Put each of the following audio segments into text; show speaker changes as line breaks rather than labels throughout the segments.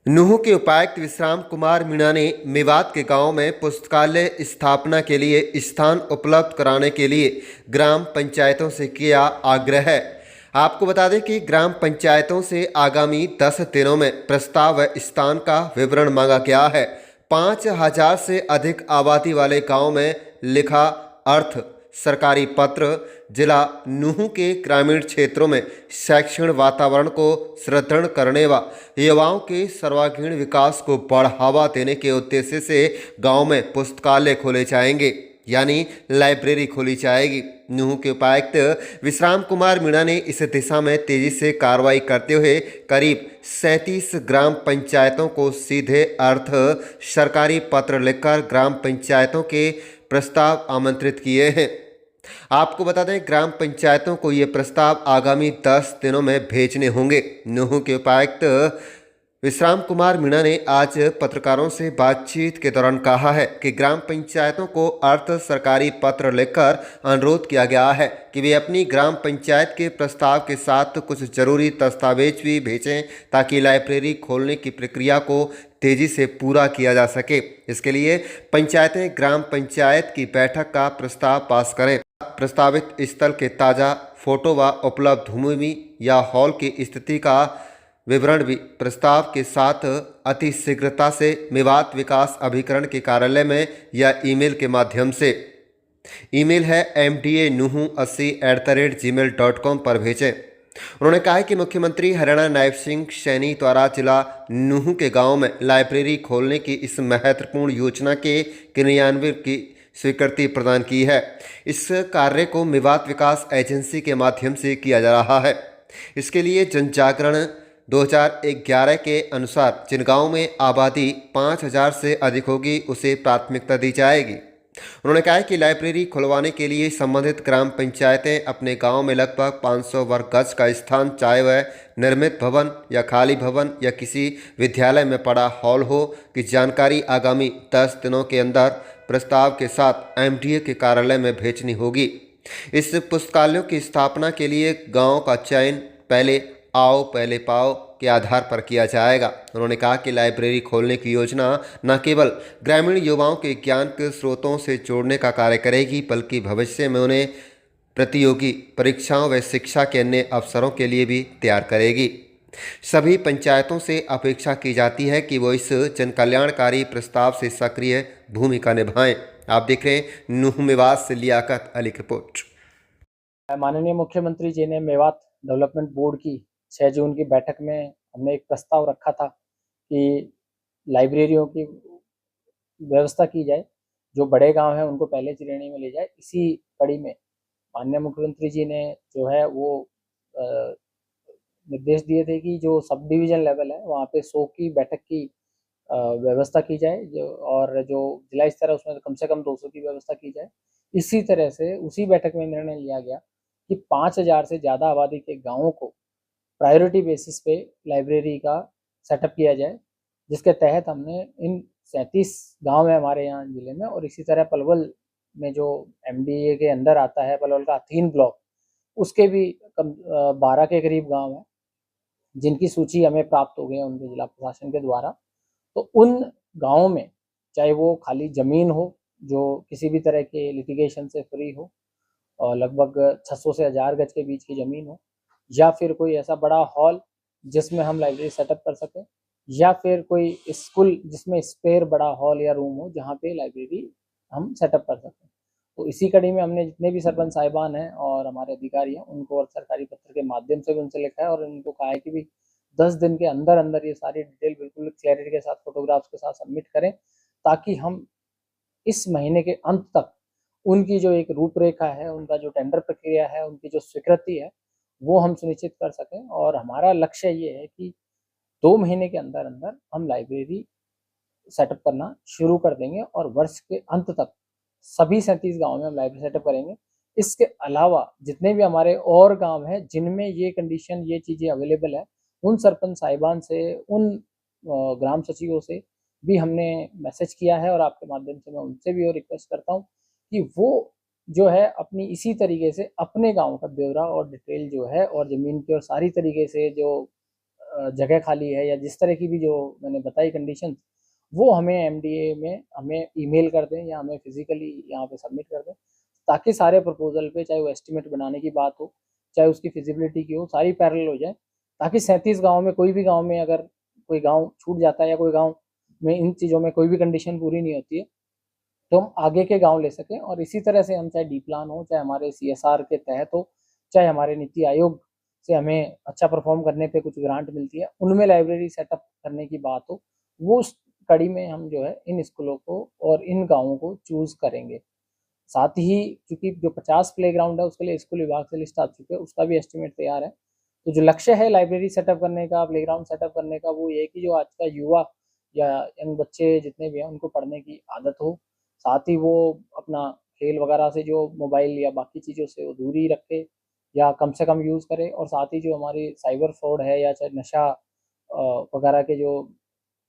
नूंह के उपायुक्त विश्राम कुमार मीणा ने मेवात के गांव में पुस्तकालय स्थापना के लिए स्थान उपलब्ध कराने के लिए ग्राम पंचायतों से किया आग्रह। आपको बता दें कि ग्राम पंचायतों से आगामी 10 दिनों में प्रस्ताव व स्थान का विवरण मांगा गया है। 5,000 से अधिक आबादी वाले गांव में लिखा अर्थ सरकारी पत्र जिला नूंह के ग्रामीण क्षेत्रों में शैक्षणिक वातावरण को सुदृढ़ करने व युवाओं के सर्वांगीण विकास को बढ़ावा देने के उद्देश्य से गांव में पुस्तकालय खोले जाएंगे, यानी लाइब्रेरी खोली जाएगी। नूंह के उपायुक्त विश्राम कुमार मीणा ने इस दिशा में तेजी से कार्रवाई करते हुए करीब 37 ग्राम पंचायतों को सीधे अर्थ सरकारी पत्र लिखकर ग्राम पंचायतों के प्रस्ताव आमंत्रित किए हैं। आपको बता दें, ग्राम पंचायतों को ये प्रस्ताव आगामी 10 दिनों में भेजने होंगे। नूंह के उपायुक्त विश्राम कुमार मीणा ने आज पत्रकारों से बातचीत के दौरान कहा है कि ग्राम पंचायतों को अर्थ सरकारी पत्र लिखकर अनुरोध किया गया है कि वे अपनी ग्राम पंचायत के प्रस्ताव के साथ कुछ जरूरी दस्तावेज भी भेजें ताकि लाइब्रेरी खोलने की प्रक्रिया को तेजी से पूरा किया जा सके। इसके लिए पंचायतें ग्राम पंचायत की बैठक का प्रस्ताव पास करें। प्रस्तावित स्थल के ताज़ा फोटो व उपलब्ध भूमि या हॉल की स्थिति का विवरण भी प्रस्ताव के साथ अति शीघ्रता से मेवात विकास अभिकरण के कार्यालय में या ईमेल के माध्यम से, ईमेल है mda nuhu80@gmail.com पर भेजें। उन्होंने कहा कि मुख्यमंत्री हरियाणा नायब सिंह सैनी द्वारा जिला नूंह के गांव में लाइब्रेरी खोलने की इस महत्वपूर्ण योजना के क्रियान्वयन की स्वीकृति प्रदान की है। इस कार्य को मेवात विकास एजेंसी के माध्यम से किया जा रहा है। इसके लिए जन जागरण 2011 के अनुसार जिन गाँव में आबादी 5,000 से अधिक होगी उसे प्राथमिकता दी जाएगी। उन्होंने कहा कि लाइब्रेरी खुलवाने के लिए संबंधित ग्राम पंचायतें अपने गांव में लगभग 500 वर्ग गज का स्थान, चाहे वह निर्मित भवन या खाली भवन या किसी विद्यालय में पड़ा हॉल हो, की जानकारी आगामी 10 दिनों के अंदर प्रस्ताव के साथ एमडीए के कार्यालय में भेजनी होगी। इस पुस्तकालयों की स्थापना के लिए गाँव का चयन पहले आओ पहले पाओ के आधार पर किया जाएगा। उन्होंने कहा कि लाइब्रेरी खोलने की योजना न केवल ग्रामीण युवाओं के ज्ञान के स्रोतों से जोड़ने का कार्य करेगी, बल्कि भविष्य में उन्हें प्रतियोगी परीक्षाओं व शिक्षा के अन्य अवसरों के लिए भी तैयार करेगी। सभी पंचायतों से अपेक्षा की जाती है कि वो इस जनकल्याणकारी प्रस्ताव से सक्रिय भूमिका निभाएं। आप देख रहे हैं नूंह मेवात से लियाकत अली की रिपोर्ट।
माननीय मुख्यमंत्री जी ने मेवात डेवलपमेंट बोर्ड की 6 जून की बैठक में हमने एक प्रस्ताव रखा था कि लाइब्रेरियों की व्यवस्था की जाए, जो बड़े गांव हैं उनको पहले श्रेणी में ले जाए। इसी कड़ी में माननीय मुख्यमंत्री जी ने जो है वो निर्देश दिए थे कि जो सब डिवीज़न लेवल है वहाँ पे 100 की बैठक की व्यवस्था की जाए, और जो जिला स्तर है उसमें कम से कम 200 की व्यवस्था की जाए। इसी तरह से उसी बैठक में निर्णय लिया गया कि 5,000 से ज़्यादा आबादी के गाँवों को प्रायोरिटी बेसिस पे लाइब्रेरी का सेटअप किया जाए, जिसके तहत हमने इन 37 गांव है हमारे यहाँ ज़िले में, और इसी तरह पलवल में जो एमडीए के अंदर आता है पलवल का 3 ब्लॉक, उसके भी 12 के करीब गांव हैं जिनकी सूची हमें प्राप्त हो गई है उनके जिला प्रशासन के द्वारा। तो उन गाँवों में चाहे वो खाली ज़मीन हो जो किसी भी तरह के लिटिगेशन से फ्री हो, और लगभग 600 से 1000 गज के बीच की ज़मीन हो, या फिर कोई ऐसा बड़ा हॉल जिसमें हम लाइब्रेरी सेटअप कर सकें, या फिर कोई स्कूल जिसमें स्पेयर बड़ा हॉल या रूम हो जहाँ पे लाइब्रेरी हम सेटअप कर सकें। तो इसी कड़ी में हमने जितने भी सरपंच साहिबान हैं और हमारे अधिकारी हैं उनको और सरकारी पत्र के माध्यम से भी उनसे लिखा है और उनको कहा है कि भी 10 दिन के अंदर अंदर ये सारी डिटेल बिल्कुल क्लैरिटी के साथ, फोटोग्राफ्स के साथ सबमिट करें, ताकि हम इस महीने के अंत तक उनकी जो एक रूपरेखा है, उनका जो टेंडर प्रक्रिया है, उनकी जो स्वीकृति है, वो हम सुनिश्चित कर सकें। और हमारा लक्ष्य ये है कि 2 महीने के अंदर अंदर हम लाइब्रेरी सेटअप करना शुरू कर देंगे और वर्ष के अंत तक सभी 37 गाँव में हम लाइब्रेरी सेटअप करेंगे। इसके अलावा जितने भी हमारे और गाँव हैं जिनमें ये कंडीशन, ये चीज़ें अवेलेबल है, उन सरपंच साहिबान से, उन ग्राम सचिवों से भी हमने मैसेज किया है, और आपके माध्यम से मैं उनसे भी और रिक्वेस्ट करता हूँ कि वो जो है अपनी इसी तरीके से अपने गाँव का ब्यौरा और डिटेल जो है, और ज़मीन की और सारी तरीके से जो जगह खाली है या जिस तरह की भी जो मैंने बताई कंडीशन, वो हमें एमडीए में हमें ईमेल कर दें या हमें फिजिकली यहाँ पे सबमिट कर दें, ताकि सारे प्रपोजल पे, चाहे वो एस्टिमेट बनाने की बात हो, चाहे उसकी फिजिबिलिटी की हो, सारी पैरेलल हो जाए, ताकि 37 गाँव में कोई भी गाँव में अगर कोई गाँव छूट जाता है या कोई गाँव में इन चीज़ों में कोई भी कंडीशन पूरी नहीं होती है, तो हम आगे के गांव ले सकें। और इसी तरह से हम चाहे डी प्लान हो, चाहे हमारे सीएसआर के तहत हो, चाहे हमारे नीति आयोग से हमें अच्छा परफॉर्म करने पे कुछ ग्रांट मिलती है, उनमें लाइब्रेरी सेटअप करने की बात हो, वो कड़ी में हम जो है इन स्कूलों को और इन गाँवों को चूज़ करेंगे। साथ ही चूंकि जो 50 प्ले ग्राउंड है उसके लिए स्कूल विभाग से लिस्ट आ चुकी है, उसका भी एस्टिमेट तैयार है। तो जो लक्ष्य है लाइब्रेरी सेटअप करने का, प्ले ग्राउंड सेटअप करने का, वो ये कि जो आज का युवा या यंग बच्चे जितने भी हैं उनको पढ़ने की आदत हो, साथ ही वो अपना खेल वगैरह से जो मोबाइल या बाकी चीज़ों से वो दूरी रखे या कम से कम यूज़ करे, और साथ ही जो हमारी साइबर फ्रॉड है या चाहे नशा वगैरह के जो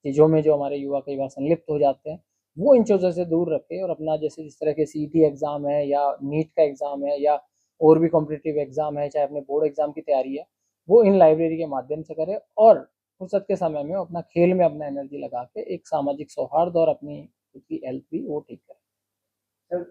चीज़ों में जो हमारे युवा कई बार संलिप्त हो जाते हैं, वो इन चीज़ों से दूर रखे और अपना जैसे जिस तरह के सीईटी एग्ज़ाम है या नीट का एग्ज़ाम है या और भी कॉम्पिटिटिव एग्ज़ाम है, चाहे अपने बोर्ड एग्ज़ाम की तैयारी है, वो इन लाइब्रेरी के माध्यम से करे और फुर्सत के समय में अपना खेल में अपना एनर्जी लगा के एक सामाजिक सौहार्द और अपनी खुद की हेल्थ भी वो ठीक करे।
सर